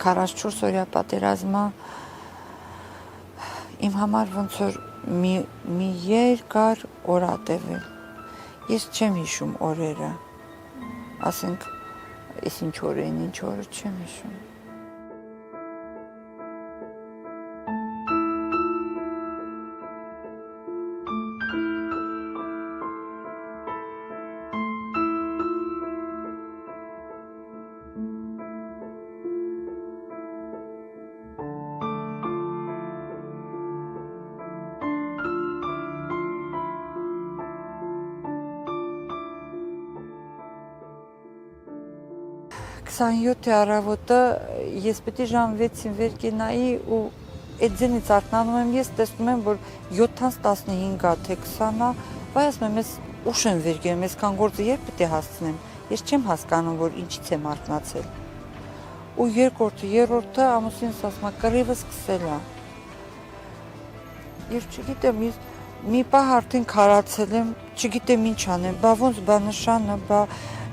44 օրյա պատերազմը իմ համար ոնց որ մի երկար օր ա տևել։ Ես չեմ հիշում օրերը, ասենք, ես ինչ օր էին, ինչ օրը չեմ հիշում։ Քսանյոթի առավոտը ես պետք է ժամ 6-ին վեր կենայի ու այդ ձենից արթնանում եմ, ես տեսնում եմ, որ 7:15-ա թե 20-ա, վայ ասում եմ, ես ուշ եմ վեր կենում, այսքան գործը երբ պետք է հասցնեմ, ես չեմ հասկանում, որ ինչից եմ արթնացել։ Ու երկրորդը, երրորդը ամուսինս ասում է, կռիվը սկսել է։ Ես չգիտեմ, մի պահ արդեն քարացել եմ, չգիտեմ ինչ անեմ, բա ոնց բա նշանը, բա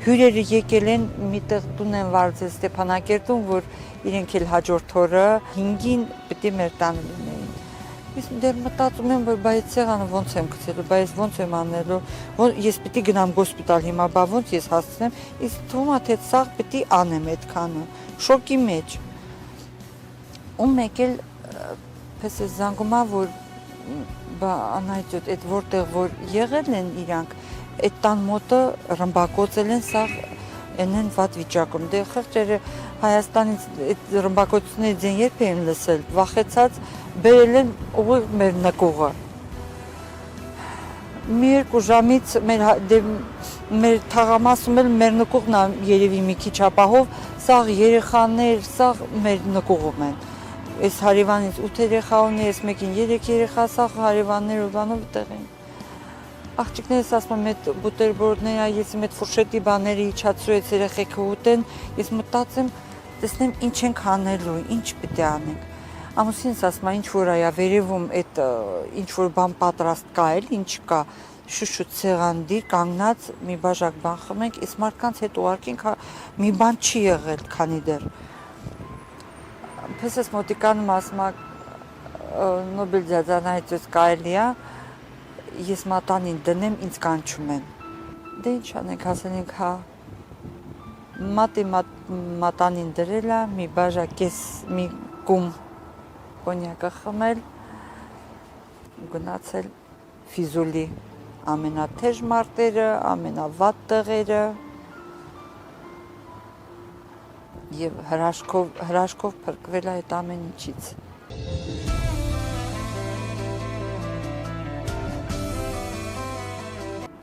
հյուրերը եկել են, միտեղ տուն են վարձել Ստեփանակերտում, որ իրենք էլ հաջորդ օրը 5-ին պետք է մեր տանը լինեին։ Ես դեռ մտածում եմ, որ բայց սեղանը ոնց եմ գցելու, բայց ոնց եմ անելու, ես պետք է գնամ հոսպիտալ հիմա, բա ոնց ես հասցնեմ, իսկ թվում է թե սաղ պետք է անեմ այդքանը, շոկի մեջ։ Ու մեկ էլ պես է զանգում է, որ բա անհայտ այդ որտեղ որ եղել են իրանք, այդ տան մոտը ռմբակոծել են, սաղ են վատ վիճակում։ Դե խղճերը Հայաստանից այդ ռմբակոծությունների ձեն երբ էին լսել, վախեցած բերել են ուղիղ մեր նկուղը։ Մի երկու ժամից մեր թաղամասում էլ մեր նկուղն է երևի մի քիչ ապահով, սաղ երեխաներ, սաղ մեր նկուղում են։ Այս հարևանից 8 երեխա ունի, այս մեկին 3 երեխա, սաղ հարևաններ ու բանով տեղ են։ Աղջիկներս ասում եմ, այդ բուտերբրոդները, ես իմ այդ ֆուրշետի բաները իջացրու այդ երեխեքը ուտեն, ես մտածեմ, տեսնեմ ինչ ենք անելու, ինչ պետք է անենք։ Ամուսինս ասում է, ինչ որ այա վերևում այդ ինչ որ բան պատրաստ կա էլ, ինչ կա, շուշուտ սեղանդիր, կանգնած մի բաժակ բան խմենք, այս մարդկանց հետ ուղարկենք, մի բան չի եղել, քանի դեռ։ Պես ես մոտիկանում ասում է, Նոբել ձյաձանայից կարելի է, ես մատանին դնեմ, ինձ կանչում են։ Դե ինչ անենք, ասել ենք, հա, մատանին դրել է, մի բաժակ կես, մի կում կոնյակը խմել, գնացել Ֆիզուլի ամենաթեժ մարտերը, ամենավատ տեղերը և հրաշքով փրկվել է այդ ամեն ինչից։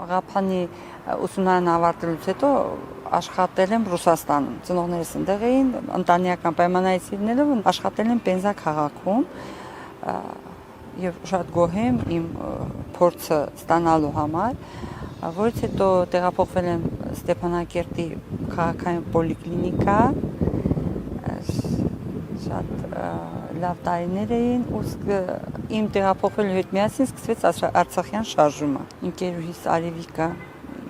Ղափանի ուսումնարան ավարտելուց հետո աշխատել եմ Ռուսաստանում, ծնողներս ընդեղ էին, ընտանեկան պայմաններից լինելով աշխատել եմ Պենզա քաղաքում և շատ գոհ եմ իմ փորձը ստանալու համար, որից հետո տեղափոխվել եմ Ստեփանակերտի քաղաքային պոլիկլինիկա, շատ լավ տարիներ էին ու իմ տեղափոխվելու հետ միասին սկսվեց Արցախյան շարժումը։ Ընկերուհիս Արևիկա,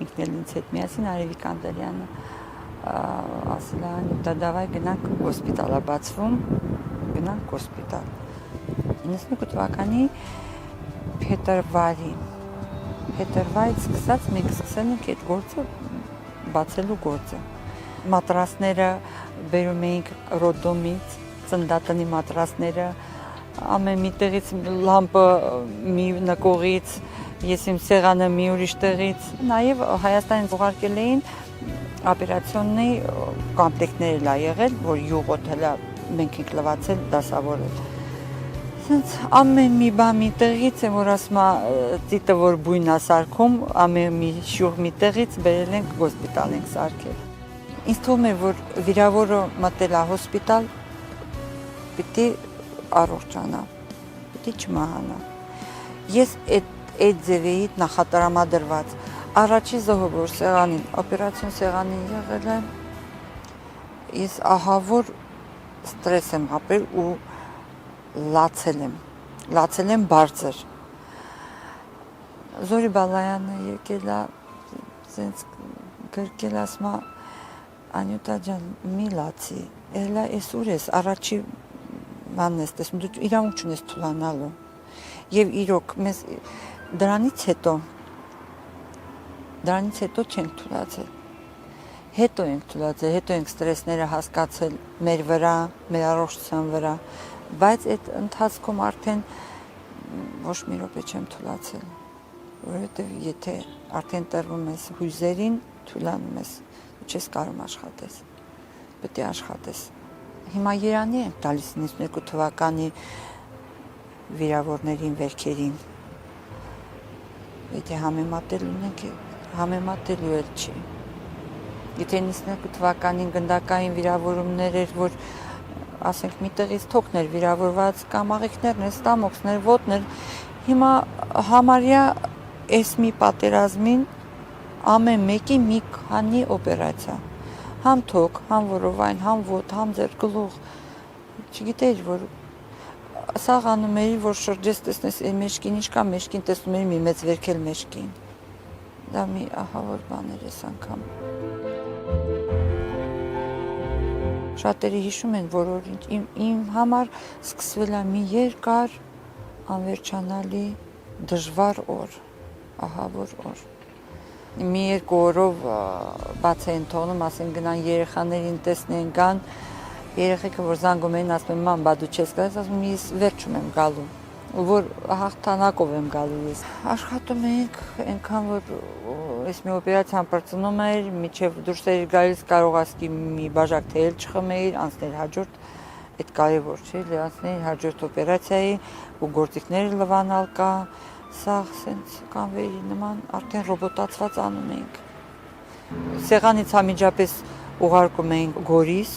ինքն էլ ինձ հետ միասին Արևիկ Անդալյանը ասել է, նուտա դավայ գնանք հոսպիտալ ա բացվում, գնանք հոսպիտալ։ 92 թվականի փետրվարից սկսած մենք սկսել ենք այդ գործը բացելու գործը։ Մատրասները բերում էինք Ռոդոմից, ծննդատնի մատրասները, ամեն մի տեղից լամպը մի նկողից, ես իմ սեղանը մի ուրիշ տեղից, նաև Հայաստանից ուղարկել էին օպերացիոնի կոմպլեկտներ էլ ա եղել, որ յուղոտ հլա մենք ենք լվացել դասավորել։ Սենց ամեն մի բան մի տեղից եմ, որ ասում է ծիտը, որ բույն ա սարքում, ամեն մի շյուղ մի տեղից բերել ենք հոսպիտալ ենք սարքել։ Ինձ թվում է, որ վիրավորը մտել է հոսպիտալ, պիտի առողջանա, պիտի չմահանա։ Ես այդ ձևեի նախատրամադրված առաջի զոհավոր սեղանին, օպերացիոն սեղանին եղել եմ, ես ահավոր ստրես եմ ապրել ու լացել եմ բարձր։ Զորի Բալայանը եկել է, սենց գրկել ասում է, Անյուտա ջան, մի լացի, էլա էս ուր ես, առաջի բանն ես տեսնում, դու իրավունք չունես թուլանալու։ Եվ իրոք, մեզ դրանից հետո չենք թուլացել։ Հետո ենք թուլացել, հետո ենք ստրեսները հասկացել մեր վրա, մեր առողջության վրա, բայց այդ ընթացքում արդեն ոչ մի րոպե չեմ թուլացել, որովհետև եթե արդեն տրվում ես հույզերին, թուլանում ես, դու չես կարող աշխատես, պետք է աշխատես։ Հիմա Երանի ենք տալիս 92 թվականի վիրավորներին վերքերին, եթե համեմատել ունենք, համեմատելու էլ չի։ Եթե 92 թվականին գնդակային վիրավորումներ էր, որ ասենք մի տեղից թոքներ վիրավորված կամ աղիքներն, ստամոքսներ, ոտներ, հիմա համարյա այս մի պատերազմին ամեն մեկի մի քանի օպերացիա, համ թոք, համ որովայն, համ ոտ, համ ձեռք, գլուխ, չգիտեի, որ սաղ անում էի, որ շրջես տեսնես մեջքին, ինչ կա մեջքին, տեսնում էի մի մեծ վերքել մեջքին, դա մի ահավոր բան էր ես անգամ։ Շատերը հիշում են, որ իմ համար սկսվել է մի երկար, անվերջանալի, դժվար օր, ահավոր օր։ Մի երկու օրով բաց էին թողնում, ասեն գնան երեխաներին տեսնեն գան, երեխեքը որ զանգում էին, ասում են ման, բա դու չես գալիս, ասում ես վերջում եմ գալու, որ հաղթանակով եմ գալու ես։ Աշխատում էինք, այնքան որ այս մի օպերացիան պրծնում էր, միջև դուրս էր գալիս կարող ասկի մի բաժակ թեյել չխմեիր, անցներ հաջորդ, այդ կարևոր չէ, անցներ հաջորդ օպերացիայի ու գործիքները լվանալ կա, սաղ սենց կանվերի նման արդեն ռոբոտացված անում էինք։ Սեղանից համիջապես ուղարկում էինք Գորիս,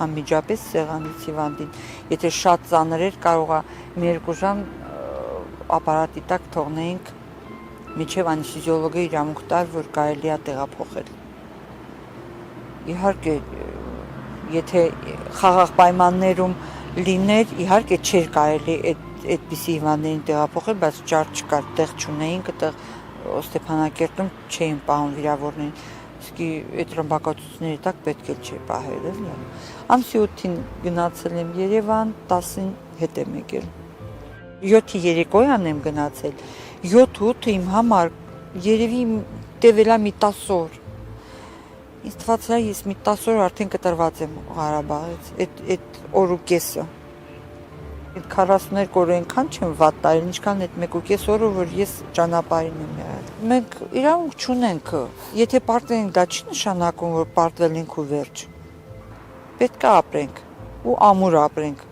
անմիջապես սեղանից հիվանդին, եթե շատ ծանր էր կարող է մի երկու ժամ ապարատի տակ թողնեինք միջև անեստեզիոլոգը իրավունք տար, որ կարելի է տեղափոխել։ Իհարկե, եթե խաղաղ պայմաններում լիներ, իհարկե չէր կարելի այդպիսի հիվանդներին տեղափոխել, բայց ճար չկար, տեղ չունեինք, այդտեղ Ստեփանակերտում չէին պահում վիրավորներին, իսկ այդ ռմբակոծությունների տակ պետք է չէ պահել, էլի։ Ամսի 8-ին գնացել եմ Երևան, 10-ին հետ եմ եկել։ 7-ի երեկոյան եմ գնացել, 7-8 իմ համար երևի տևել է մի 10 օր։ Ինձ թվաց է ես մի 10 օր արդեն կտրված եմ Ղարաբաղից, այդ օր ու կեսը։ Այդ 42 օր այնքան չեմ վատ տարել, ինչքան այդ 1.5 օրը, որ ես ճանապարհին եմ եղել։ Մենք իրավունք չունենք, եթե պարտենք, դա չի նշանակում, որ պարտվել ենք ու վերջ։ Պետք է ապրենք ու ամուր ապրենք,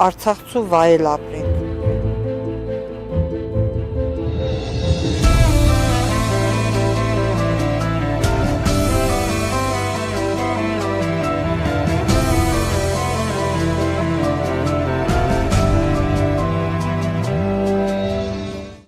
Արցախցու վայել ապրենք։